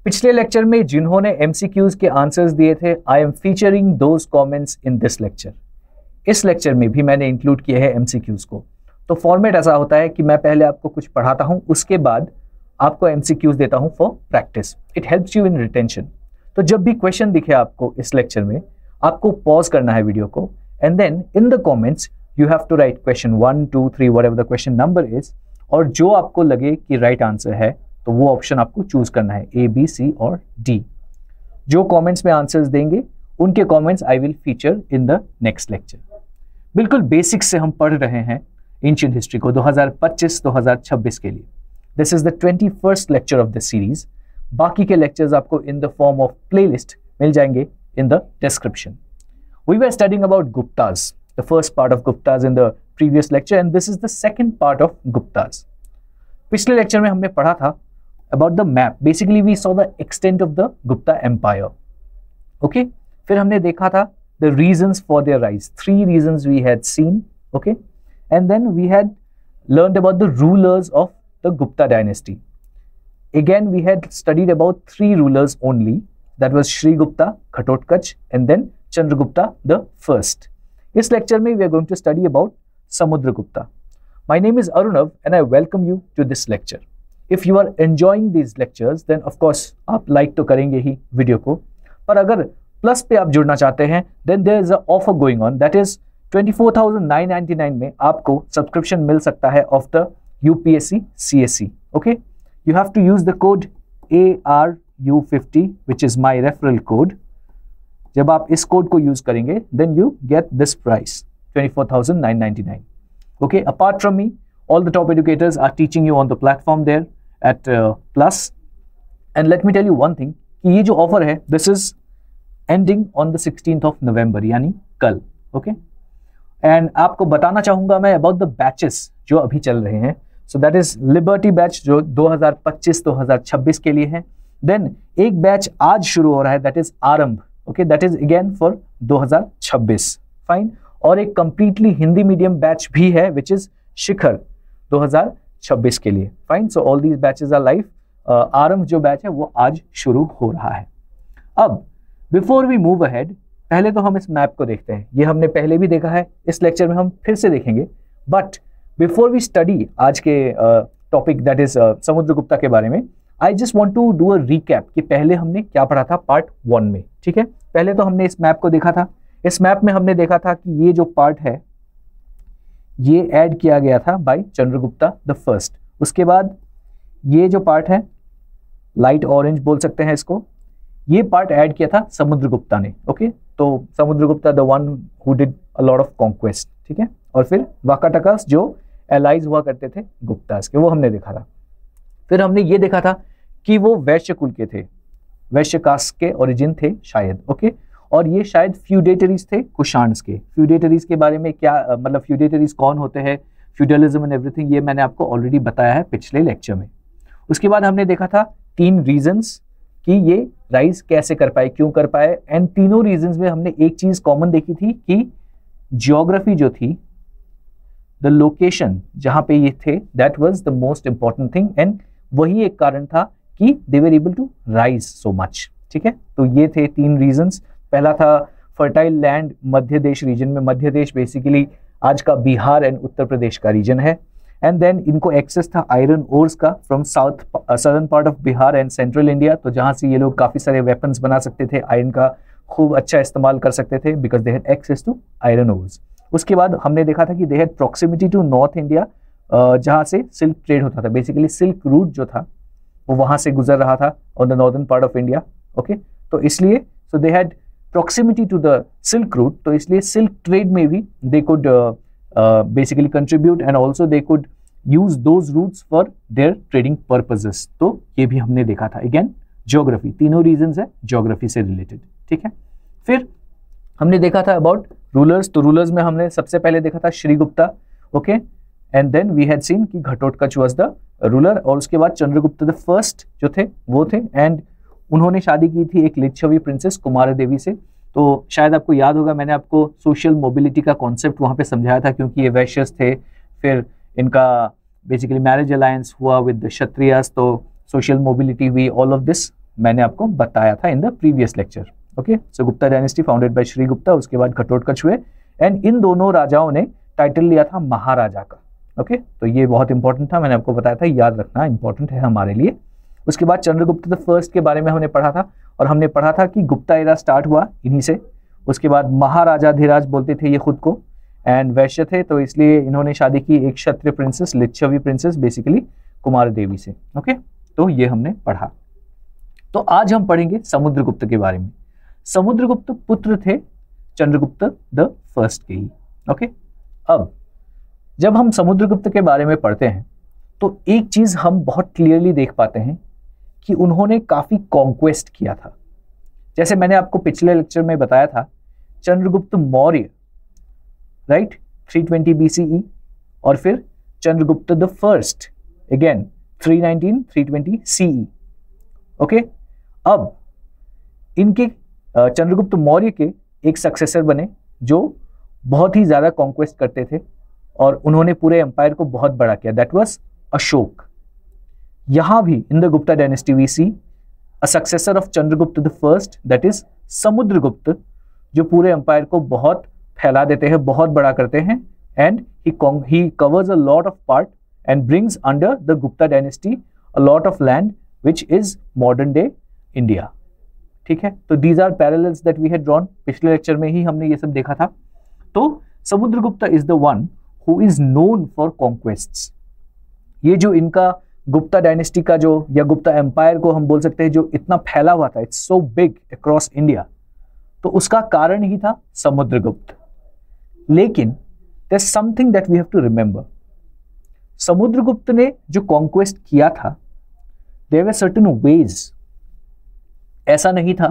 पिछले लेक्चर में जिन्होंने एमसीक्यूज के आंसर्स दिए थे, I am featuring those comments in this lecture. इस लेक्चर में भी मैंने इंक्लूड किए हैं एमसीक्यूज को। तो फॉर्मेट ऐसा होता है कि मैं पहले आपको कुछ पढ़ाता हूं, उसके बाद आपको एमसीक्यूज देता हूं for practice. It helps you in retention. तो जब भी क्वेश्चन दिखे आपको इस लेक्चर में, आपको पॉज करना है वीडियो को, and then in the comments you have to write question 1 2 3 whatever the question number is, और जो आपको लगे कि राइट आंसर है तो वो ऑप्शन आपको चूज करना है, ए बी सी और डी। जो कमेंट्स में आंसर्स देंगे उनके comments I will feature in the next lecture. बिल्कुल बेसिक्स से हम पढ़ रहे हैं एंशिएंट हिस्ट्री को 2025-2026 के लिए। This is the 21st lecture of this series. बाकी के लेक्चर्स आपको in the form of playlist मिल जाएंगे in the description. We were studying about Guptas, the first part of Guptas in the previous lecture, and this is the second part of Guptas. पिछले lecture में हमने पढ़ा था about the map. Basically we saw the extent of the Gupta empire. Okay? फिर हमने देखा था the reasons for their rise. 3 reasons we had seen. Okay? And then we had learned about the rulers of the Gupta dynasty. Again we had studied about 3 rulers only. That was Shri Gupta, Ghatotkacha, and then Chandragupta the first. This lecture में we are going to study about Samudragupta. My name is Arunav and I welcome you to this lecture. If you are enjoying these lectures, then of course आप like तो करेंगे ही video को, पर अगर plus पे आप जुड़ना चाहते हैं, then there is a offer going on. That is 24,999 में आपको सब्सक्रिप्शन मिल सकता है of the UPSC CSE. Okay? You have to use the code ARU50 which is my referral code. जब आप इस कोड को यूज करेंगे then you get this price 24,999. Okay, apart from me, all the top educators are teaching you on the platform there at Plus. And let me tell you one thing, कि ये जो offer है this is ending on the 16th of November, यानी कल. Okay, and आपको बताना चाहूंगा मैं about the batches जो अभी चल रहे हैं. So that is Liberty batch जो 2025-2026 के लिए है. Then एक बैच आज शुरू हो रहा है, that is आरंभ. Okay, that is again for 2026. Fine. और एक completely हिंदी मीडियम बैच भी है which is शिखर 2026 के लिए. Fine. So all these batches are live. आरंभ जो बैच है वो आज शुरू हो रहा है. अब before we move ahead, पहले तो हम इस मैप को देखते हैं. ये हमने पहले भी देखा है, इस लेक्चर में हम फिर से देखेंगे. बट बिफोर वी स्टडी आज के टॉपिक दैट इज समुद्रगुप्ता के बारे में, I just want to do a recap कि पहले हमने क्या पढ़ा था पार्ट 1 में. ठीक है, पहले तो हमने इस मैप को देखा था. इस मैप में हमने देखा था कि ये जो पार्ट है ये ऐड किया गया था बाय चंद्रगुप्ता द फर्स्ट. उसके बाद ये जो पार्ट है, लाइट ऑरेंज बोल सकते हैं इसको, ये पार्ट ऐड किया था समुद्रगुप्ता ने. ओके, तो Samudragupta the one who did a lot of conquest. ठीक है, और फिर वाकाटकास जो एलाइज हुआ करते थे गुप्तास के, वो हमने देखा था. फिर हमने ये देखा था कि वो वैश्य कुल के थे, वैश्य कास्ट के ओरिजिन थे शायद. ओके, और ये शायद फ्यूडेटरीज थे कुशाण्स के. फ्यूडेटरीज के बारे में क्या मतलब फ्यूडेटरीज कौन होते हैं, फ्यूडलिज्म एंड एवरीथिंग, ये मैंने आपको ऑलरेडी बताया है पिछले लेक्चर में. उसके बाद हमने देखा था 3 रीजंस कि ये राइज कैसे कर पाए, क्यों कर पाए. एंड तीनों रीजंस में हमने एक चीज कॉमन देखी थी कि जियोग्राफी जो थी, द लोकेशन जहां पे ये थे, that was the most important thing. And वही एक कारण था कि they were able to rise so much. ठीक है, तो ये थे 3 रीजंस. पहला था फर्टाइल लैंड, मध्य देश रीजन में. मध्य देश बेसिकली आज का बिहार एंड उत्तर प्रदेश का रीजन है. एंड देन इनको एक्सेस था आयरन ओर्स का from southern part of Bihar and central India, तो जहां से ये लोग काफी सारे वेपन्स बना सकते थे, आयरन का खूब अच्छा इस्तेमाल कर सकते थे because they had access to iron ores. उसके बाद हमने देखा था कि they had proximity to north India, जहां से सिल्क ट्रेड होता था. बेसिकली सिल्क रूट जो था वो वहां से गुजर रहा था on the northern part of India. Okay, तो इसलिए so they had proximity to the silk route, तो इसलिए सिल्क ट्रेड में भी they could basically contribute and also they could use those routes for their trading purposes. तो ये भी हमने देखा था. अगेन ज्योग्राफी, तीनों रीजंस है ज्योग्राफी से रिलेटेड. ठीक है, फिर हमने देखा था अबाउट रूलर्स. तो रूलर्स में हमने सबसे पहले देखा था Shrigupta. Okay, and then we had seen कि घटोत्कच वाज द रूलर, और उसके बाद चंद्रगुप्त द फर्स्ट जो थे वो थे. एंड उन्होंने शादी की थी एक लिच्छवी प्रिंसेस कुमार देवी से. तो शायद आपको याद होगा मैंने आपको सोशल मोबिलिटी का कॉन्सेप्ट वहाँ पे समझाया था, क्योंकि ये वैश्यस थे. फिर इनका बेसिकली मैरिज अलायंस हुआ विद द क्षत्रियस, तो सोशल मोबिलिटी हुई. ऑल ऑफ दिस मैंने आपको बताया था in the previous lecture. Okay, so Gupta dynasty founded by Shri Gupta, उसके बाद घटोत्कच हुए, एंड इन दोनों राजाओं ने टाइटल लिया था महाराजा का। ओके, तो ये बहुत इंपॉर्टेंट था, मैंने आपको बताया था, याद रखना इंपॉर्टेंट है हमारे लिए। उसके बाद चंद्रगुप्त द फर्स्ट के बारे में हमने पढ़ा था, और हमने पढ़ा था कि गुप्ता एरा स्टार्ट हुआ इन्हीं से। उसके बाद महाराजाधिराज बोलते थे ये खुद को, एंड वैश्य थे, तो इसलिए इन्होंने शादी की एक Kshatriya princess, Licchavi princess, basically Kumar Devi से। ओके, तो ये हमने पढ़ा। तो आज हम पढ़ेंगे समुद्रगुप्त के बारे में। समुद्रगुप्त पुत्र थे चंद्रगुप्त द फर्स्ट के ही। ओके, अब जब हम समुद्रगुप्त के बारे में पढ़ते हैं तो एक चीज हम बहुत क्लियरली देख पाते हैं कि उन्होंने काफी कॉन्क्वेस्ट किया था। जैसे मैंने आपको पिछले लेक्चर में बताया था, चंद्रगुप्त मौर्य, राइट, 320 BCE, और फिर Chandragupta the first, again 319 320 CE। Okay, अब इनके चंद्रगुप्त मौर्य के एक सक्सेसर बने जो बहुत ही ज्यादा कॉन्क्वेस्ट करते थे, और उन्होंने पूरे एम्पायर को बहुत बड़ा किया, दैट वाज अशोक। यहां भी in the Gupta dynasty we see a successor of Chandragupta the first, that is Samudragupta, जो पूरे एम्पायर को बहुत फैला देते हैं, बहुत बड़ा करते हैं, and he covers a lot of part and brings under the Gupta dynasty a lot of land which is modern day India. ठीक है, तो these are parallels that we had drawn, पिछले लेक्चर में ही हमने ये सब देखा था। तो Samudragupta is the one who is known for conquests. ये जो इनका गुप्ता डायनेस्टी का जो, या गुप्ता एम्पायर को हम बोल सकते हैं, जो इतना फैला हुआ था, it's so big across India, तो उसका कारण ही था समुद्रगुप्त। लेकिन there is something that we have to remember, Samudragupta ने जो कॉन्क्वेस्ट किया था, देयर वर सर्टेन वेज। ऐसा नहीं था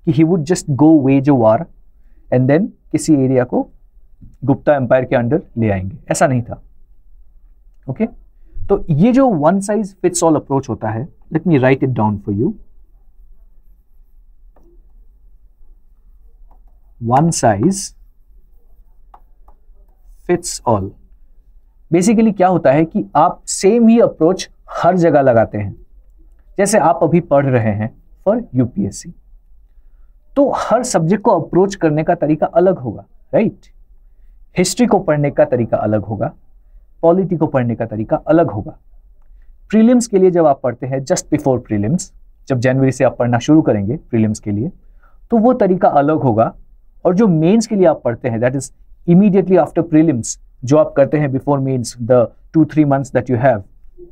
कि he would just go wage a war and then किसी एरिया को गुप्ता एम्पायर के अंडर ले आएंगे, ऐसा नहीं था। ओके, तो ये जो one size fits all approach होता है, let me right it down for you. One size fits all, basically क्या होता है कि आप सेम ही अप्रोच हर जगह लगाते हैं। जैसे आप अभी पढ़ रहे हैं फॉर यूपीएससी, तो हर सब्जेक्ट को अप्रोच करने का तरीका अलग होगा, राइट? हिस्ट्री को पढ़ने का तरीका अलग होगा, पॉलिटी को पढ़ने का तरीका अलग होगा। प्रीलिम्स के लिए जब आप पढ़ते हैं, जस्ट बिफोर प्रीलिम्स, जब जनवरी से आप पढ़ना शुरू करेंगे प्रीलिम्स के लिए, तो वो तरीका अलग होगा। और जो मेंस के लिए आप पढ़ते हैं, that is immediately after prelims, जो आप करते हैं before mains, the 2-3 months that you have,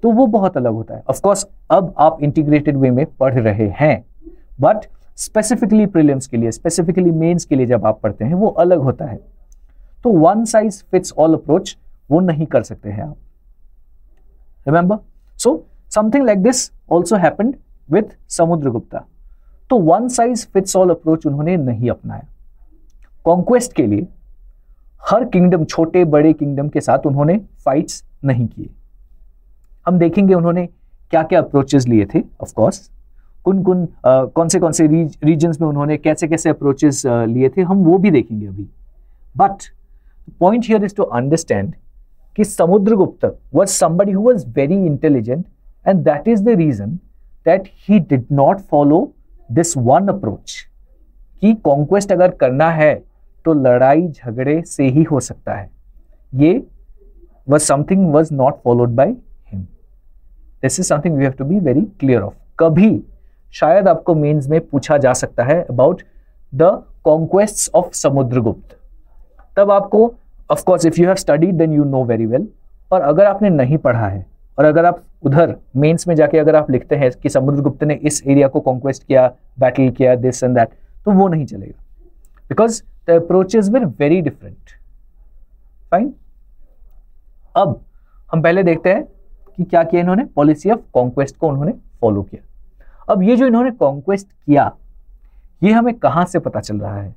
तो वो बहुत अलग होता है। ऑफ कोर्स अब आप इंटीग्रेटेड वे में पढ़ रहे हैं, बट स्पेसिफिकली प्रीलिम्स के लिए, स्पेसिफिकली मेंस के लिए जब आप पढ़ते हैं, वो अलग होता है। तो one size fits all approach वो नहीं कर सकते हैं आप, remember. So something like this also happened with Samudragupta. तो one size fits all approach उन्होंने नहीं अपनाया। कॉन्क्वेस्ट के लिए हर किंगडम, छोटे बड़े किंगडम के साथ उन्होंने फाइट्स नहीं किए। हम देखेंगे उन्होंने क्या क्या अप्रोचेस लिए थे, ऑफ कोर्स कौन से रीजन्स में उन्होंने कैसे कैसे अप्रोचेस लिए थे, हम वो भी देखेंगे अभी। But point here is to understand कि Samudragupta was somebody who was very intelligent, and that is the reason that he did not follow this one approach कि कॉन्क्वेस्ट अगर करना है तो लड़ाई झगड़े से ही हो सकता है। ये was something was not followed by him. This is something we have to be very clear of. कभी शायद आपको मेंस में पूछा जा सकता है about the conquests of Samudragupta, तब आपको of course if you have studied then you know very well, और अगर आपने नहीं पढ़ा है और अगर आप उधर मेंस में जाके अगर आप लिखते हैं कि समुद्रगुप्त ने इस एरिया को कॉन्क्वेस्ट किया, बैटल किया, दिस एंड दैट, तो वो नहीं चलेगा, because the approaches were very different. Fine, अब हम पहले देखते हैं कि क्या किया इन्होंने, पॉलिसी ऑफ कॉन्क्वेस्ट को उन्होंने फॉलो किया। अब ये जो इन्होंने कॉन्क्वेस्ट किया, ये हमें कहां से पता चल रहा है,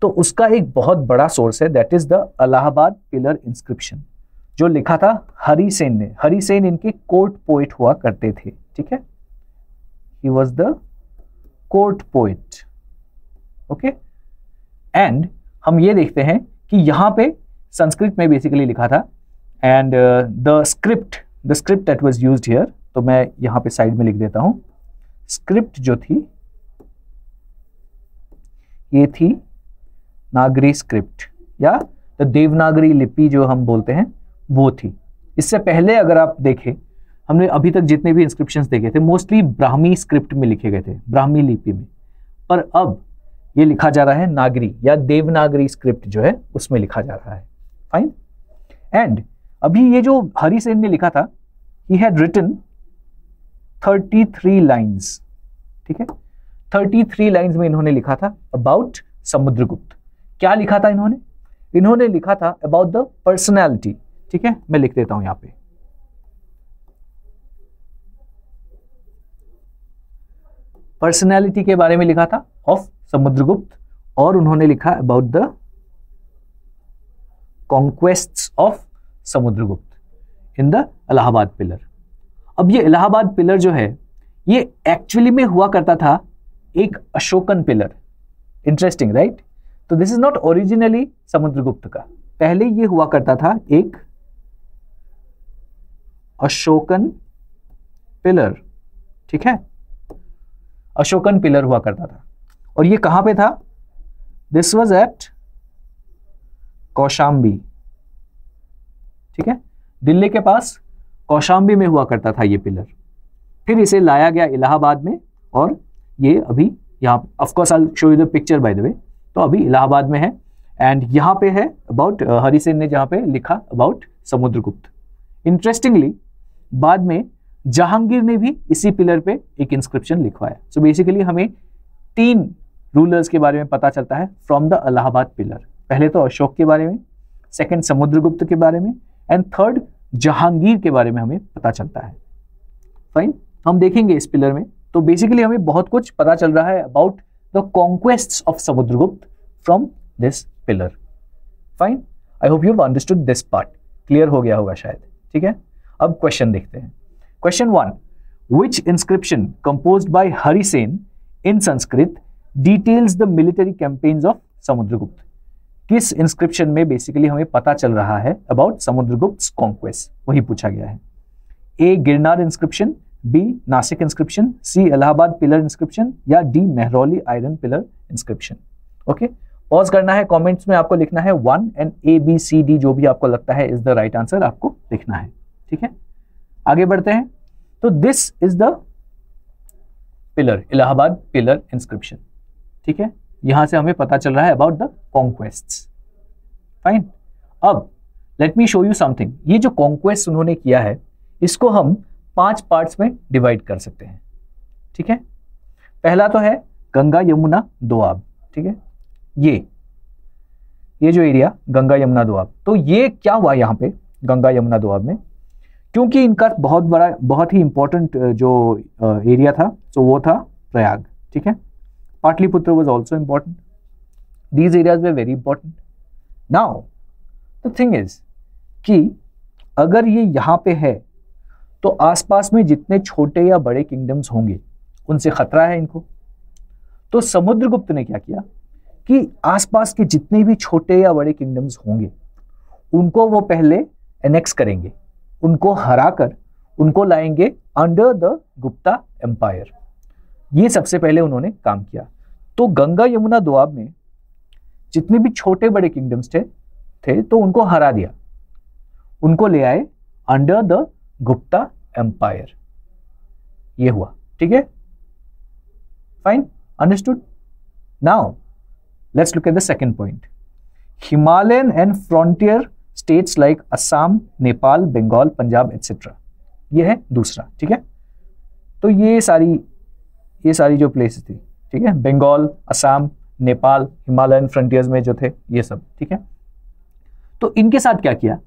तो उसका एक बहुत बड़ा सोर्स है, that is the Allahabad pillar inscription, जो लिखा था हरिसेन ने। हरिसेन इनके कोर्ट पोएट हुआ करते थे, ठीक है, he was the court poet. Okay, and हम ये देखते हैं कि यहां पे संस्कृत में बेसिकली लिखा था, and the script that was used here, तो मैं यहां पे साइड में लिख देता हूं, स्क्रिप्ट जो थी ये थी नागरी स्क्रिप्ट या तो देवनागरी लिपि जो हम बोलते हैं वो थी। इससे पहले अगर आप देखें, हमने अभी तक जितने भी इंस्क्रिप्शंस देखे थे मोस्टली ब्राह्मी स्क्रिप्ट में लिखे गए थे, ब्राह्मी लिपि में, पर अब ये लिखा जा रहा है नागरी या देवनागरी स्क्रिप्ट जो है उसमें लिखा जा रहा है। फाइन। एंड अभी ये जो हरिसेन ने लिखा था, ही हैड रिटन 33 लाइन्स, ठीक है, 33 लाइन्स में इन्होंने लिखा था अबाउट समुद्रगुप्त। क्या लिखा था इन्होंने? इन्होंने लिखा था अबाउट द पर्सनैलिटी, ठीक है, मैं लिख देता हूं यहां पे। पर्सनैलिटी के बारे में लिखा था ऑफ समुद्रगुप्त, और उन्होंने लिखा about the conquests of Samudragupta in the Allahabad pillar. अब ये इलाहाबाद पिलर जो है ये एक्चुअली में हुआ करता था एक अशोकन पिलर। Interesting, right? तो this is not originally Samudragupta का, पहले ये हुआ करता था एक अशोकन पिलर, ठीक है, अशोकन पिलर हुआ करता था। और ये कहां पे था? दिस वाज एट कौशाम्बी, ठीक है, दिल्ली के पास कौशाम्बी में हुआ करता था ये पिलर। फिर इसे लाया गया इलाहाबाद में, और ये अभी यहाँ, of course I will show you the picture by the way, तो अभी इलाहाबाद में है। एंड यहाँ पे है अबाउट हरिसेन ने जहाँ पे लिखा अबाउट समुद्रगुप्त। इंटरेस्टिंगली बाद में जहांगीर ने भी इसी पिलर पे एक इंस्क्रिप्शन लिखवाया। सो बेसिकली हमें 3 रूलर्स के बारे में पता चलता है फ्रॉम द इलाहाबाद पिलर। पहले तो अशोक के बारे में, सेकंड समुद्रगुप्त के बारे में, एंड थर्ड जहांगीर के बारे में हमें पता चलता है। फाइन, हम देखेंगे इस पिलर में। तो बेसिकली हमें बहुत कुछ पता चल रहा है about the conquests of Samudragupta from this pillar. Fine, I hope you have understood this part. Clear हो गया होगा शायद, ठीक है। अब क्वेश्चन देखते हैं। Question 1, which inscription composed by Harisena in Sanskrit details the military campaigns of Samudragupta? किस इंस्क्रिप्शन में बेसिकली हमें पता चल रहा है अबाउट समुद्रगुप्त कॉन्क्वेस्ट, वही पूछा गया है। A Girnar inscription, B Nashik inscription, C Allahabad pillar inscription, या D Mehrauli iron pillar inscription. Okay, pause करना है, कमेंट्स में आपको लिखना है 1 and A B C D, जो भी आपको लगता है इज द राइट आंसर आपको लिखना है, ठीक है। आगे बढ़ते हैं। तो this is the pillar, Allahabad pillar inscription, ठीक है। यहां से हमें पता चल रहा है अबाउट द कॉन्क्वेस्ट्स। फाइन, अब let me show you something. ये जो कॉन्क्वेस्ट उन्होंने किया है इसको हम 5 पार्ट्स में डिवाइड कर सकते हैं, ठीक है। पहला तो है गंगा यमुना दोआब, ठीक है, ये जो एरिया गंगा यमुना दोआब। तो ये क्या हुआ यहाँ पे गंगा यमुना दोआब में, क्योंकि इनका बहुत ही इंपॉर्टेंट जो एरिया था तो वो था प्रयाग, ठीक है। Pataliputra was also important, these areas way very important. Now the thing is कि अगर ये यहाँ पे है तो आसपास में जितने छोटे या बड़े किंगडम्स होंगे उनसे खतरा है इनको। तो समुद्रगुप्त ने क्या किया कि आसपास के जितने भी छोटे या बड़े किंगडम्स होंगे उनको वो पहले एनेक्स करेंगे, उनको हराकर उनको लाएंगे अंडर द गुप्ता एम्पायर। ये सबसे पहले उन्होंने काम किया। तो गंगा यमुना दोआब में जितने भी छोटे बड़े किंगडम्स थे तो उनको हरा दिया, उनको ले आए अंडर द गुप्ता एम्पायर। ये हुआ, ठीक है। Fine, understood. Now let's look at the second point. Himalayan and frontier states like Assam, Nepal, Bengal, Punjab etcetera, ये है दूसरा, ठीक है। तो ये सारी जो प्लेसेस थी, ठीक है, बंगाल, असम, नेपाल, हिमालयन फ्रंटियर्स में जो थे ये सब, ठीक है। तो इनके साथ क्या किया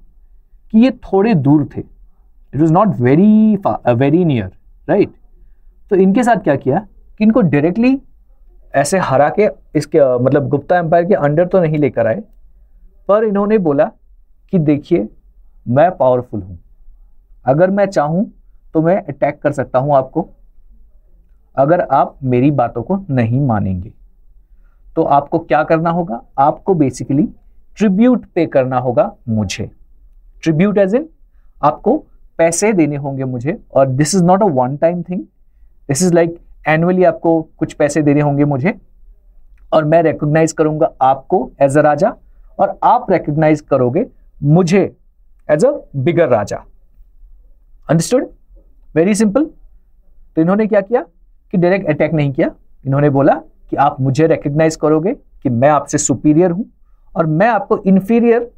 कि ये थोड़े दूर थे, it was not very near, right. तो इनके साथ क्या किया कि इनको डायरेक्टली ऐसे हरा के इसके मतलब गुप्ता एम्पायर के अंडर तो नहीं लेकर आए, पर इन्होंने बोला कि देखिए मैं पावरफुल हूं, अगर मैं चाहूं तो मैं अटैक कर सकता हूं आपको, अगर आप मेरी बातों को नहीं मानेंगे तो आपको क्या करना होगा, आपको बेसिकली ट्रिब्यूट पे करना होगा मुझे। ट्रिब्यूट एज इन आपको पैसे देने होंगे मुझे, और this is not a one time thing, this is like annually आपको कुछ पैसे देने होंगे मुझे, और मैं रिकॉग्नाइज करूंगा आपको एज अ राजा, और आप रिकॉग्नाइज करोगे मुझे as a bigger raja. Understood? Very simple. तो इन्होंने क्या किया कि डायरेक्ट अटैक नहीं किया, इन्होंने बोला कि आप मुझे रिकॉग्नाइज करोगे कि मैं आपसे सुपीरियर हूं, और मैं आपको इंफीरियर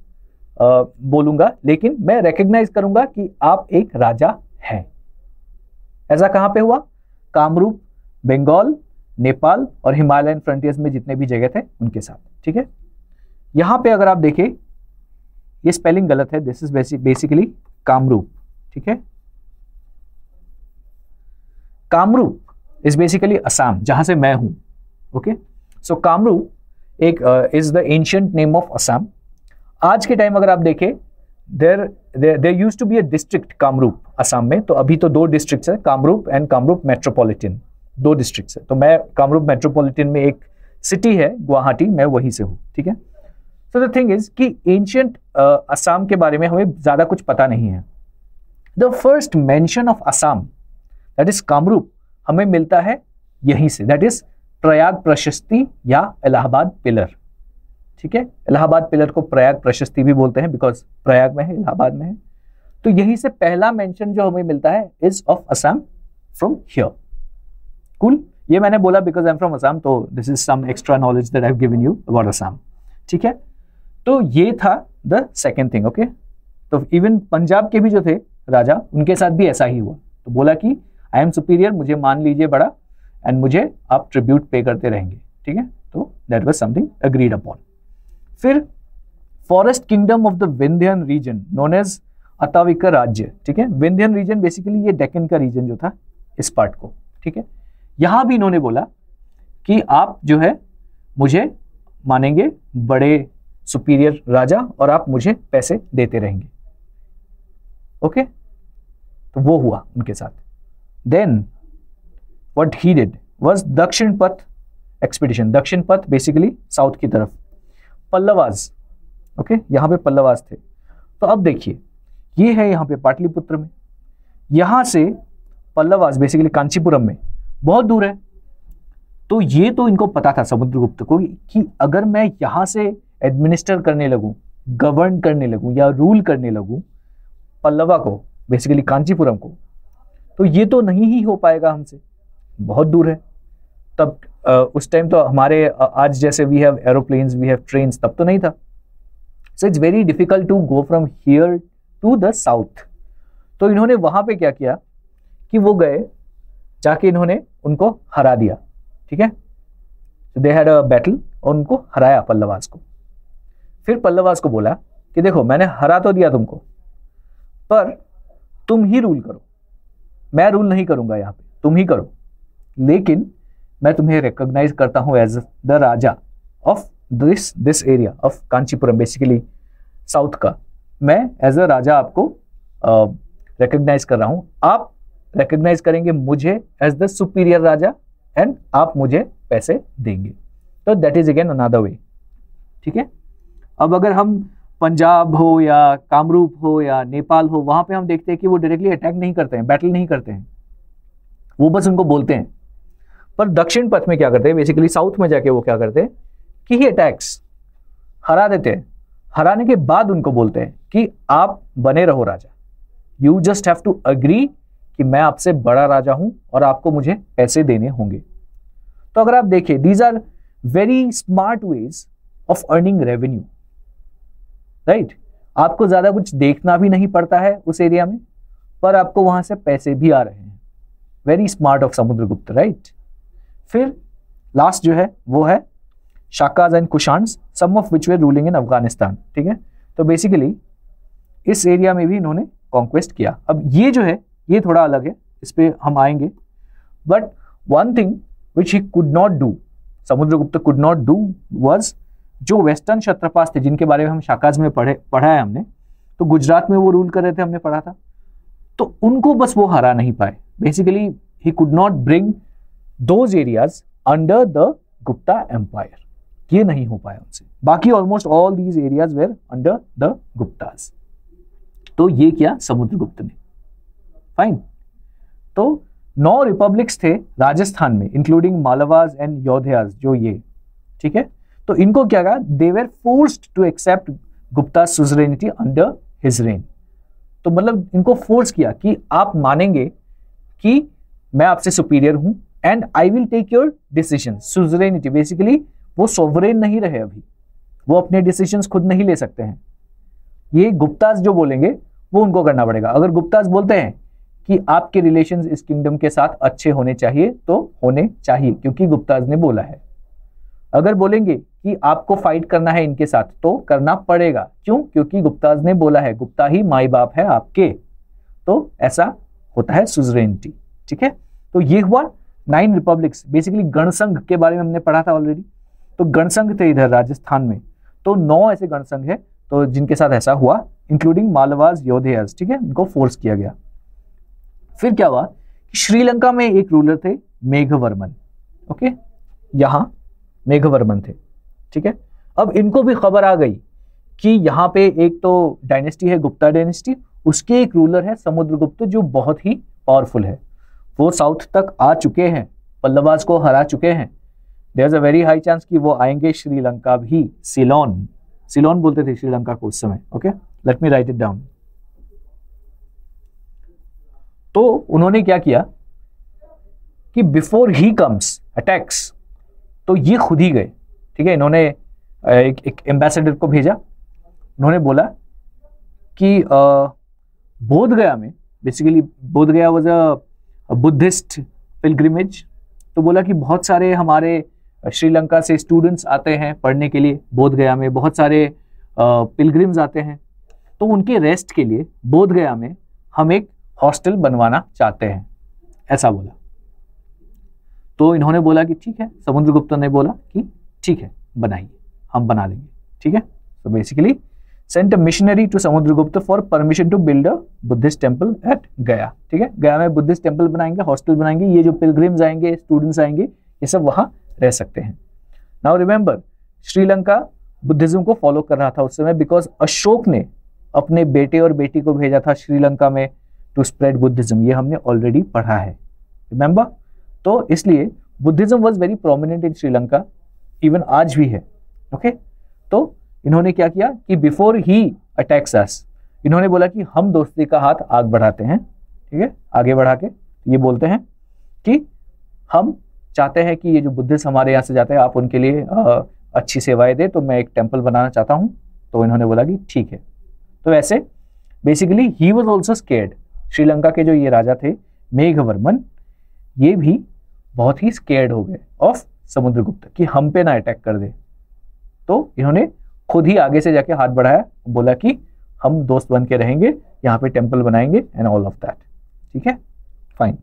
बोलूंगा, लेकिन मैं रिकॉग्नाइज करूंगा कि आप एक राजा हैं। ऐसा कहां पे हुआ? कामरूप, बंगाल, नेपाल और हिमालयन फ्रंटियर्स में जितने भी जगह थे उनके साथ। ठीक है, यहां पे अगर आप देखें, ये स्पेलिंग गलत है, दिस इज बेसिकली कामरूप। ठीक है, कामरूप इज बेसिकली असम, जहां से मैं हूं। ओके, सो कामरूप एक is the ancient name of Assam. आज के टाइम अगर आप देखें, there used to be a district Kamrup Assam में, तो अभी तो 2 डिस्ट्रिक्ट्स है, Kamrup and Kamrup metropolitan, 2 districts है। तो मैं कामरूप मेट्रोपॉलिटन में एक सिटी है गुवाहाटी, मैं वहीं से हूं। ठीक है, सो द थिंग इज कि एंशिएंट असम के बारे में हमें ज्यादा कुछ पता नहीं है। The first mention of Assam, that is Kamrup, हमें मिलता है यहीं से, दैट इज प्रयाग प्रशस्ति या इलाहाबाद पिलर। ठीक है, इलाहाबाद पिलर को प्रयाग प्रशस्ति भी बोलते हैं, बिकॉज प्रयाग में है, इलाहाबाद में है। तो यहीं से पहला मेंशन जो हमें मिलता है is of Assam from here. Cool, ये मैंने बोला because I am from Assam, तो this is some extra knowledge that I have given you about Assam. ठीक है, तो ये था द सेकेंड थिंग। ओके, तो इवन पंजाब के भी जो थे राजा, उनके साथ भी ऐसा ही हुआ। तो बोला कि आई एम सुपीरियर, मुझे मान लीजिए बड़ा, एंड मुझे आप ट्रिब्यूट पे करते रहेंगे। ठीक है, तो that was something agreed upon. फिर forest kingdom of the Vindhyan region known as Atavika राज्य। ठीक है, विंध्यन रीजन बेसिकली ये डेक्कन का रीजन जो था, इस पार्ट को। ठीक है, यहां भी इन्होंने बोला कि आप जो है मुझे मानेंगे बड़े सुपीरियर राजा, और आप मुझे पैसे देते रहेंगे। ओके, तो वो हुआ उनके साथ। Then what he did was Dakshin Path expedition. दक्षिण पथ बेसिकली साउथ की तरफ, पल्लवाज। ओके, यहां पे पल्लवाज थे। तो अब देखिए, ये है यहां पे पाटलिपुत्र में, यहां से पल्लवाज बेसिकली कांचीपुरम में बहुत दूर है। तो ये तो इनको पता था समुद्रगुप्त को कि अगर मैं यहां से एडमिनिस्टर करने लगूं, गवर्न करने लगूं या रूल करने लगूं पल्लवा को, बेसिकली कांचीपुरम को, तो ये तो नहीं ही हो पाएगा हमसे, बहुत दूर है। तब उस टाइम तो हमारे आज जैसे we have aeroplanes, we have trains, तब तो नहीं था। So it's very difficult to go from here to the south. तो इन्होंने वहां पे क्या किया कि वो गए, जाके इन्होंने उनको हरा दिया। ठीक है, दे हैड अ बैटल और उनको हराया पल्लवास को। फिर पल्लवास को बोला कि देखो मैंने हरा तो दिया तुमको, पर तुम ही रूल करो, मैं रूल नहीं करूंगा यहाँ पे, तुम ही करो, लेकिन मैं तुम्हें रिकॉग्नाइज करता हूं as the raja of this area of Kanchipuram, basically south का। मैं एज अ राजा आपको रिकॉग्नाइज कर रहा हूं, आप रिकॉग्नाइज करेंगे मुझे as the superior raja, and आप मुझे पैसे देंगे। तो that is again another way. ठीक है, अब अगर हम पंजाब हो या कामरूप हो या नेपाल हो, वहां पे हम देखते हैं कि वो डायरेक्टली अटैक नहीं करते हैं, बैटल नहीं करते हैं, वो बस उनको बोलते हैं। पर दक्षिण पथ में क्या करते हैं, बेसिकली साउथ में जाके वो क्या करते हैं कि ही अटैक्स, हरा देते हैं। हराने के बाद उनको बोलते हैं कि आप बने रहो राजा, you just have to agree कि मैं आपसे बड़ा राजा हूं और आपको मुझे पैसे देने होंगे। तो अगर आप देखिए, these are very smart ways of earning revenue, right. आपको ज्यादा कुछ देखना भी नहीं पड़ता है उस एरिया में, पर आपको वहां से पैसे भी आ रहे हैं। Very smart of Samudragupta, right. फिर लास्ट जो है वो है Shakas and Kushans, some of which were ruling in Afghanistan. ठीक है, तो बेसिकली इस एरिया में भी इन्होंने कॉन्क्वेस्ट किया। अब ये जो है ये थोड़ा अलग है, इस पे हम आएंगे। But one thing which he could not do, Samudragupta could not do was, जो वेस्टर्न क्षत्रपास थे जिनके बारे में हम शाकाज में पढ़ा है हमने, तो गुजरात में वो रूल कर रहे थे, हमने पढ़ा था, तो उनको बस वो हरा नहीं पाए। Basically he could not bring those areas under the Gupta empire, ये नहीं हो पाया उनसे। बाकी almost all these areas were under the Guptas. तो ये किया समुद्रगुप्त ने, फाइन। तो 9 रिपब्लिक्स थे राजस्थान में, इंक्लूडिंग मालवाज एंड योधयाज, जो ये, ठीक है। तो इनको क्या कहा, they were forced to accept Gupta suzerainty under his reign. तो मतलब इनको फोर्स किया कि आप मानेंगे कि मैं आपसे सुपीरियर हूं and I will take your decision. Suzerainty basically वो सोवरेन नहीं रहे, अभी वो अपने डिसीजंस खुद नहीं ले सकते हैं। ये गुप्ताज जो बोलेंगे वो उनको करना पड़ेगा। अगर गुप्ताज बोलते हैं कि आपके रिलेशंस इस किंगडम के साथ अच्छे होने चाहिए तो होने चाहिए, क्योंकि गुप्ताज ने बोला है। अगर बोलेंगे कि आपको फाइट करना है इनके साथ तो करना पड़ेगा, क्यों, क्योंकि गुप्ताज ने बोला है, गुप्ता ही माई बाप है आपके। तो ऐसा होता है सुजरेनिटी, ठीक है। तो ये हुआ 9 रिपब्लिक्स, बेसिकली गणसंघ के बारे में हमने पढ़ा था ऑलरेडी। तो गणसंघ थे इधर राजस्थान में, तो 9 ऐसे गणसंघ है तो जिनके साथ ऐसा हुआ, इंक्लूडिंग मालवाज योधयाज, ठीक है, इनको फोर्स किया गया। फिर क्या हुआ, श्रीलंका में एक रूलर थे मेघवर्मन, ओके, यहां मेघवर्मन थे, ठीक है। अब इनको भी खबर आ गई कि यहाँ पे एक तो डायनेस्टी है गुप्ता डायनेस्टी, उसके एक रूलर है समुद्रगुप्त जो बहुत ही पावरफुल है। वो साउथ तक आ चुके हैं, पल्लवाज को हरा चुके हैं। There is a very high chance कि वो आएंगे श्रीलंका भी। सिलोन बोलते थे श्रीलंका को उस समय, okay, let me right it down. तो उन्होंने क्या किया कि बिफोर ही कम्स अटैक्स, तो ये खुद ही गए, ठीक है। इन्होंने एक एम्बेसडर को भेजा, उन्होंने बोला कि बोध गया में, बेसिकली बोध गया वाज अ बुद्धिस्ट पिलग्रिमेज, तो बोला कि बहुत सारे हमारे श्रीलंका से स्टूडेंट्स आते हैं पढ़ने के लिए बोध गया में, बहुत सारे पिलग्रिम्स आते हैं, तो उनके रेस्ट के लिए बोध गया में हम एक हॉस्टल बनवाना चाहते हैं, ऐसा बोला। तो इन्होंने बोला कि ठीक है, समुद्रगुप्त ने बोला कि ठीक है बनाइए, हम बना देंगे, ठीक है। तो basically sent a missionary to Samudragupta for permission to build a Buddhist temple at Gaya, ठीक है। गया में बुद्धिस्ट टेम्पल बनाएंगे, हॉस्टल बनाएंगे, ये जो पिलग्रिम्स आएंगे, स्टूडेंट्स आएंगे, ये सब वहां रह सकते हैं। नाउ रिमेंबर, श्रीलंका बुद्धिज्म को फॉलो कर रहा था उस समय, बिकॉज अशोक ने अपने बेटे और बेटी को भेजा था श्रीलंका में टू स्प्रेड बुद्धिज्म, ये हमने ऑलरेडी पढ़ा है, रिमेंबर। तो इसलिए Buddhism was very prominent in Sri Lanka, even आज भी है, ओके। तो इन्होंने क्या किया कि बिफोर ही अटैक्स अस, इन्होंने बोला कि हम दोस्ती का हाथ आग बढ़ाते हैं, ठीक है, आगे बढ़ा के ये बोलते हैं कि हम चाहते हैं कि ये जो बुद्धिस्ट हमारे यहाँ से जाते हैं आप उनके लिए अच्छी सेवाएं दे, तो मैं एक टेम्पल बनाना चाहता हूँ। तो इन्होंने बोला कि ठीक है। तो ऐसे basically he was also scared, Sri Lanka के जो ये राजा थे मेघवर्मन, ये भी बहुत ही स्केर्ड हो गए ऑफ समुद्रगुप्त कि हम पे ना अटैक कर दे। तो इन्होंने खुद ही आगे से जाके हाथ बढ़ाया, बोला कि हम दोस्त बन के रहेंगे, यहाँ पे टेम्पल बनाएंगे एंड ऑल ऑफ दैट, ठीक है, फाइन।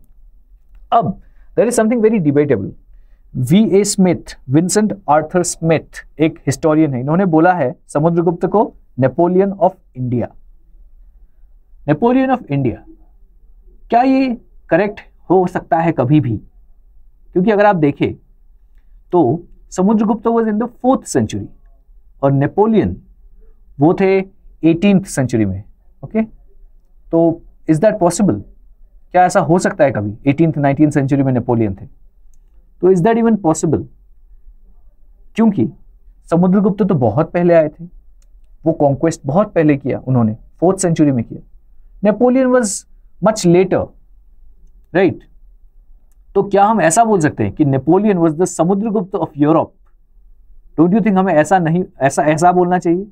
अब there is something very debatable. V.A. Smith, Vincent Arthur Smith एक हिस्टोरियन है, इन्होंने बोला है समुद्रगुप्त को Napoleon of India. Napoleon of India, क्या ये करेक्ट हो सकता है कभी भी? क्योंकि अगर आप देखें तो Samudragupta was in the 4th century और नेपोलियन वो थे 18th सेंचुरी में, ओके। तो इज दैट पॉसिबल? क्या ऐसा हो सकता है कभी 18th 19th सेंचुरी में नेपोलियन थे? तो इज दैट इवन पॉसिबल? क्योंकि समुद्रगुप्त तो बहुत पहले आए थे, वो कॉन्क्वेस्ट बहुत पहले किया उन्होंने, 4th सेंचुरी में किया। Napoleon was much later, right. तो क्या हम ऐसा बोल सकते हैं कि Napoleon was the Samudragupta of Europe? Don't you think हमें ऐसा नहीं, ऐसा बोलना चाहिए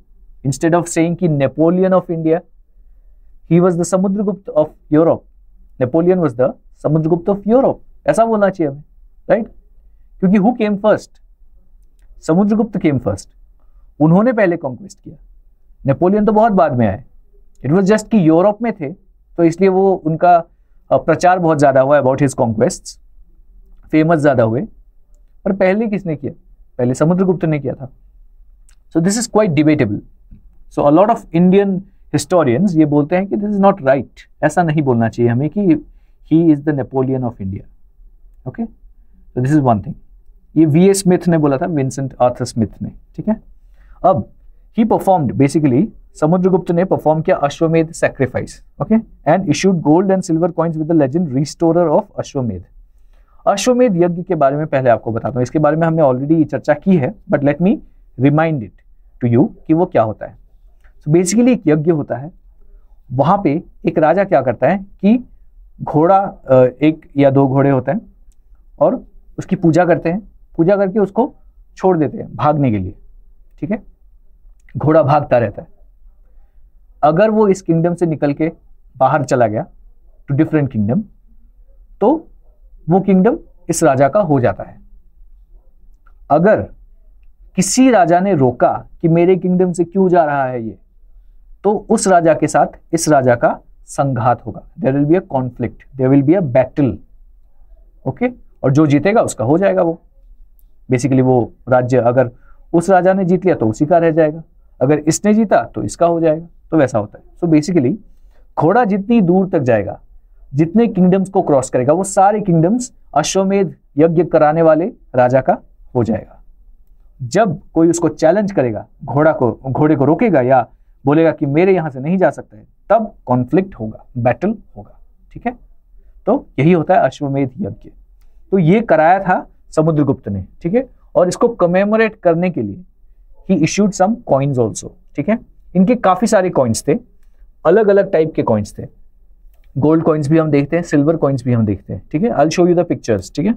इंस्टेड ऑफ सेइंग कि Napoleon of India, he was the Samudragupta of Europe, Napoleon was the Samudragupta of Europe, ऐसा बोलना चाहिए हमें, राइट। क्योंकि who came first? Samudragupta came first, उन्होंने पहले कॉन्क्वेस्ट किया, नेपोलियन तो बहुत बाद में आए। इट वाज जस्ट कि यूरोप में थे तो इसलिए वो उनका प्रचार बहुत ज्यादा हुआ अबाउट हिज कॉन्क्वेस्ट्स, फेमस ज्यादा हुए, पर पहले किसने किया? पहले समुद्रगुप्त ने किया था। So this is quite debatable. So a lot of Indian historians ये बोलते हैं कि दिस इज नॉट राइट, ऐसा नहीं बोलना चाहिए हमें कि he is the Napoleon of India, okay. So this is one thing. ये V.A. स्मिथ ने बोला था, विंसेंट आर्थर स्मिथ ने, ठीक है। अब ही परफॉर्म्ड बेसिकली समुद्रगुप्त ने परफॉर्म किया अश्वमेध sacrifice, okay, and issued gold and silver coins with the legend restorer of अश्वमेध। अश्वमेध यज्ञ के बारे में पहले आपको बताता हूँ, इसके बारे में हमने ऑलरेडी चर्चा की है, but let me remind it to you कि वो क्या होता है। सो बेसिकली एक यज्ञ होता है, वहां पे एक राजा क्या करता है कि घोड़ा, एक या दो घोड़े होते हैं और उसकी पूजा करते हैं, पूजा करके उसको छोड़ देते हैं भागने के लिए, ठीक है। घोड़ा भागता रहता है, अगर वो इस किंगडम से निकल के बाहर चला गया टू डिफरेंट किंगडम, तो वो किंगडम इस राजा का हो जाता है। अगर किसी राजा ने रोका कि मेरे किंगडम से क्यों जा रहा है ये, तो उस राजा के साथ इस राजा का संघात होगा, there will be a conflict, there will be a battle, okay, और जो जीतेगा उसका हो जाएगा वो। बेसिकली वो राज्य अगर उस राजा ने जीत लिया तो उसी का रह जाएगा, अगर इसने जीता तो इसका हो जाएगा, तो वैसा होता है। सो बेसिकली घोड़ा जितनी दूर तक जाएगा, जितने किंगडम्स को क्रॉस करेगा, वो सारे किंगडम्स अश्वमेध यज्ञ कराने वाले राजा का हो जाएगा। जब कोई उसको चैलेंज करेगा, घोड़े को रोकेगा या बोलेगा कि मेरे यहां से नहीं जा सकता है, तब कॉन्फ्लिक्ट होगा, बैटल होगा, ठीक है। तो यही होता है अश्वमेध यज्ञ। तो ये कराया था समुद्रगुप्त ने, ठीक है, और इसको कमेमोरेट करने के लिए ही इश्यूड सम कॉइन्स ऑल्सो, ठीक है। इनके काफी सारे कॉइन्स थे, अलग अलग टाइप के कॉइन्स थे। गोल्ड कॉइन्स भी हम देखते हैं, सिल्वर कॉइन्स भी हम देखते हैं, ठीक है। I will show you the pictures, ठीक है।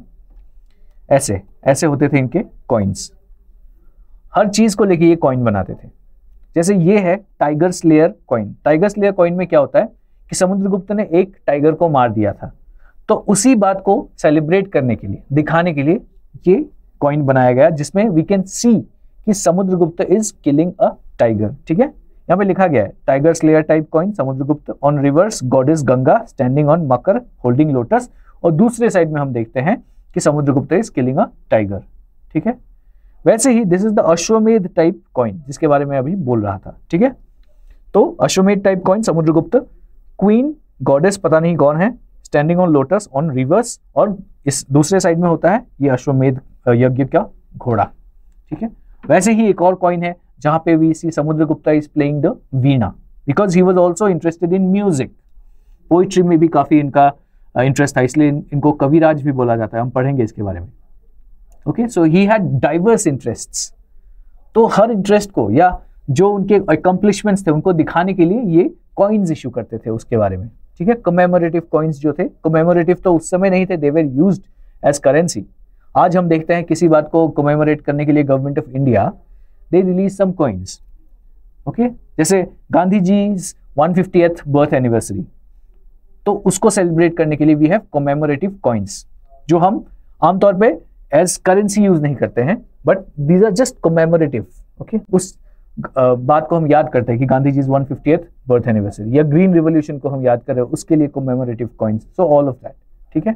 ऐसे ऐसे होते थे इनके कॉइन्स, हर चीज को लेके ये कॉइन बनाते थे। जैसे ये है tiger slayer coin. Tiger slayer coin में क्या होता है कि समुद्रगुप्त ने एक टाइगर को मार दिया था, तो उसी बात को सेलिब्रेट करने के लिए, दिखाने के लिए ये कॉइन बनाया गया, जिसमें वी कैन सी कि Samudragupta is killing a tiger, ठीक है। यहाँ पे लिखा गया है tiger slayer type coin, Samudragupta on reverse goddess Ganga standing on Makar holding lotus, और दूसरे साइड में हम देखते हैं कि Samudragupta is killing a tiger, ठीक है। वैसे ही दिस इज द अश्वमेध टाइप कॉइन जिसके बारे में अभी बोल रहा था, ठीक है। तो अश्वमेध type coin, Samudragupta, queen goddess पता नहीं कौन है, standing on lotus on reverse, और इस दूसरे साइड में होता है ये अश्वमेध यज्ञ का घोड़ा, ठीक है। वैसे ही एक और कॉइन है जहां पे we see Samudragupta is playing the veena, because he was also interested in music. Poetry में भी काफी इनका इंटरेस्ट था, इसलिए इनको कविराज भी बोला जाता है, हम पढ़ेंगे इसके बारे में, okay. So he had diverse interests, तो हर इंटरेस्ट को या जो उनके अकम्प्लिशमेंट्स थे उनको दिखाने के लिए ये कॉइन्स इशू करते थे उसके बारे में, ठीक है। कमेमोरेटिव कॉइन्स जो थे, कमेमोरेटिव तो उस समय नहीं थे, दे वर यूज्ड एज करेंसी। आज हम देखते हैं किसी बात को कमेमोरेट करने के लिए government of India they release some coins, okay. जैसे Gandhi ji 150th birth anniversary, तो उसको सेलिब्रेट करने के लिए वी हैव कमेमोरेटिव कॉइन्स, जो हम आमतौर पे एज करेंसी यूज नहीं करते हैं, but these are just commemorative, okay. उस बात को हम याद करते हैं कि Gandhi ji 150th birth anniversary, या ग्रीन रिवॉल्यूशन को हम याद कर रहे हैं, उसके लिए commemorative coins, so all of that, ठीक है।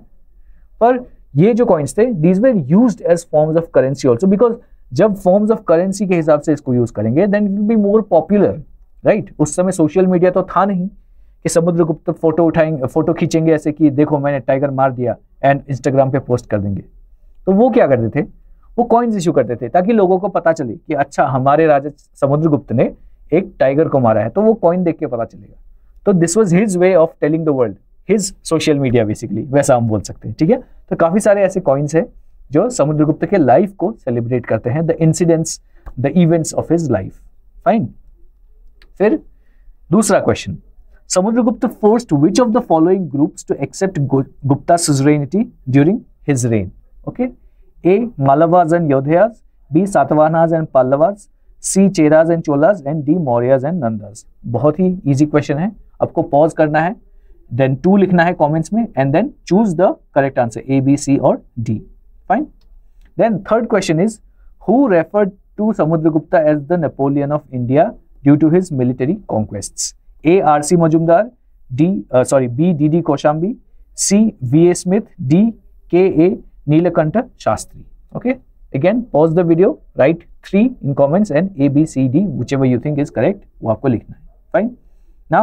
पर ये जो कॉइन्स थे, these were used as forms of currency also, because जब फॉर्म्स ऑफ करेंसी के हिसाब से इसको यूज करेंगे then it will be more popular, right. उस समय सोशल मीडिया तो था नहीं कि समुद्रगुप्त फोटो उठाएंगे, फोटो खींचेंगे ऐसे कि देखो मैंने टाइगर मार दिया एंड इंस्टाग्राम पे पोस्ट कर देंगे। तो वो क्या करते थे, वो कॉइन्स इशू करते थे ताकि लोगों को पता चले कि अच्छा हमारे राजा समुद्रगुप्त ने एक टाइगर को मारा है, तो वो कॉइन देख के पता चलेगा। तो this was his way of telling the world, his social media basically, वैसा हम बोल सकते हैं, ठीक है। तो काफी सारे ऐसे कॉइन्स हैं जो समुद्रगुप्त के लाइफ को सेलिब्रेट करते हैं, the incidents, the events of his life, fine. फिर दूसरा question, Samudragupta forced which of the following groups to accept Gupta suzerainty during his reign, okay. A. Mallavas and Yodhayas, B. Satavahanas and Pallavas, C. Cheras and Cholas, and D. Mauryas and Nandas। बहुत ही easy question है, आपको pause करना है, then 2 लिखना है comments में, and then choose the correct answer A, B, C और D, fine. Then third question is who referred to Samudragupta as the Napoleon of India due to his military conquests, A. R.C. Majumdar, B. D.D. Koshambi, C. V.A. Smith, D. K.A. Neelakanta Shastri, okay. Again pause the video, write 3 in comments and A, B, C, D, whichever you think is correct, वो आपको लिखना है, fine। Now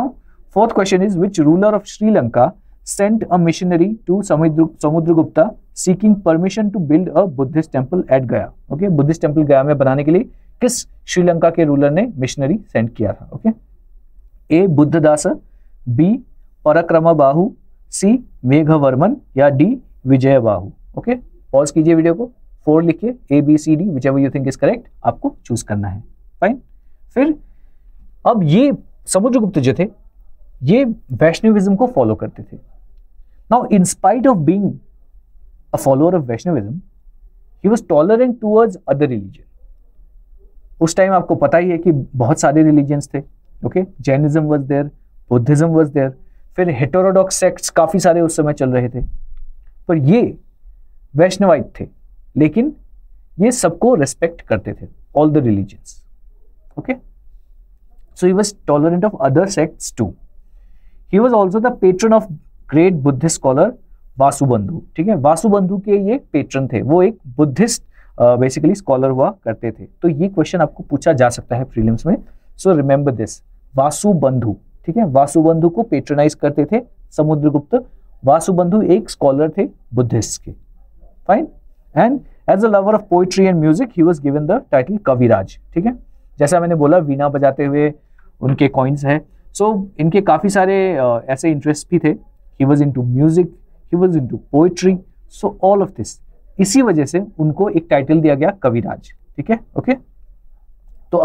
fourth question is which ruler of Sri Lanka sent a missionary to Samudragupta seeking permission to build a Buddhist temple at Gaya, okay। Buddhist temple गया में बनाने के लिए किस श्रीलंका के रूलर ने मिशनरी सेंड किया था, okay। ए बुद्धदास, बी पराक्रम बाहु, सी मेघवर्मन या डी विजय बाहु। ओके, पॉज कीजिए वीडियो को, 4 लिखिए, A B C D, whichever you think is correct, आपको चूज करना है। फाइन। फिर अब ये समुद्रगुप्त जो थे ये वैष्णविज्म को फॉलो करते थे। Now in spite of being a follower of Vaishnavism, he was tolerant towards other religion. उस टाइम आपको पता ही है कि बहुत सारे रिलीजन्स थे। Okay, Jainism was there, Buddhism was there, फिर हेटेरोडॉक्स सेक्ट्स काफी सारे उस समय चल रहे थे, पर ये वैष्णवाइट थे, लेकिन ये सबको रेस्पेक्ट करते थे, all the religions. Okay, so he was tolerant of other sects too. He was also the patron of great Buddhist scholar Vasubandhu. ठीक है, वासुबंधु के ये पेट्रन थे, वो एक बुद्धिस्ट बेसिकली स्कॉलर हुआ करते थे। तो ये क्वेश्चन आपको पूछा जा सकता है प्रीलिम्स में, सो रिमेंबर दिस, वासुबंधु। ठीक है, वासुबंधु को पेट्रोनाइज करते थे समुद्रगुप्त। वासुबंधु एक स्कॉलर थे बुद्धिस्ट के। Fine. And as a lover of poetry and music he was given the title Kaviraj. ठीक है, जैसा मैंने बोला वीणा बजाते हुए उनके कॉइन्स हैं, सो इनके काफी सारे ऐसे इंटरेस्ट भी थे। He was into music, he was into poetry, so all of this, इसी वजह से उनको एक टाइटल दिया गया कविराज। ठीक है, ओके। तो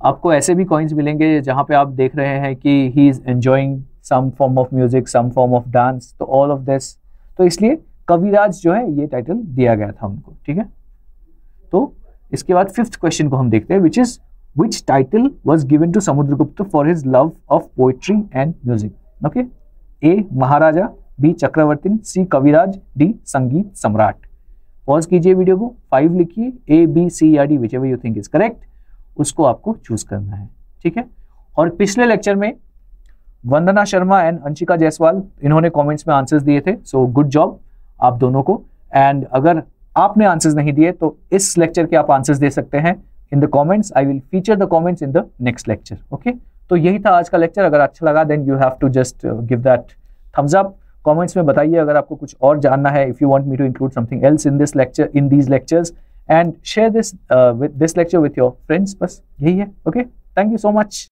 आपको ऐसे भी कॉइन्स मिलेंगे जहां पे आप देख रहे हैं कि he is enjoying some form of music, some form of dance, तो ऑल ऑफ दिस, तो इसलिए कविराज जो है ये टाइटल दिया गया था उनको। ठीक है, तो इसके बाद 5th क्वेश्चन को हम देखते हैं, which is which title was given to Samudragupta for his love of poetry and music. Okay, A Maharaja, B Chakravarti, C Kaviraj, D Sangeet Samrat. Pause कीजिए वीडियो को, 5 लिखिए, ए बी सी या D, whichever you think is correct, उसको आपको चूज करना है। ठीक है, और पिछले लेक्चर में वंदना शर्मा एंड अंशिका जायसवाल इन्होंने कमेंट्स में आंसर्स दिए थे, सो गुड जॉब आप दोनों को। एंड अगर आपने आंसर्स नहीं दिए तो इस लेक्चर के आप आंसर्स दे सकते हैं in the comments. I will feature the comments in the next lecture. Okay, तो यही था आज का लेक्चर। अगर अच्छा लगा then you have to just give that thumbs up. Comments में बताइए अगर आपको कुछ और जानना है, if you want me to include something else in this lecture, in these lectures, and share this lecture with your friends। बस यही है। Okay, thank you so much.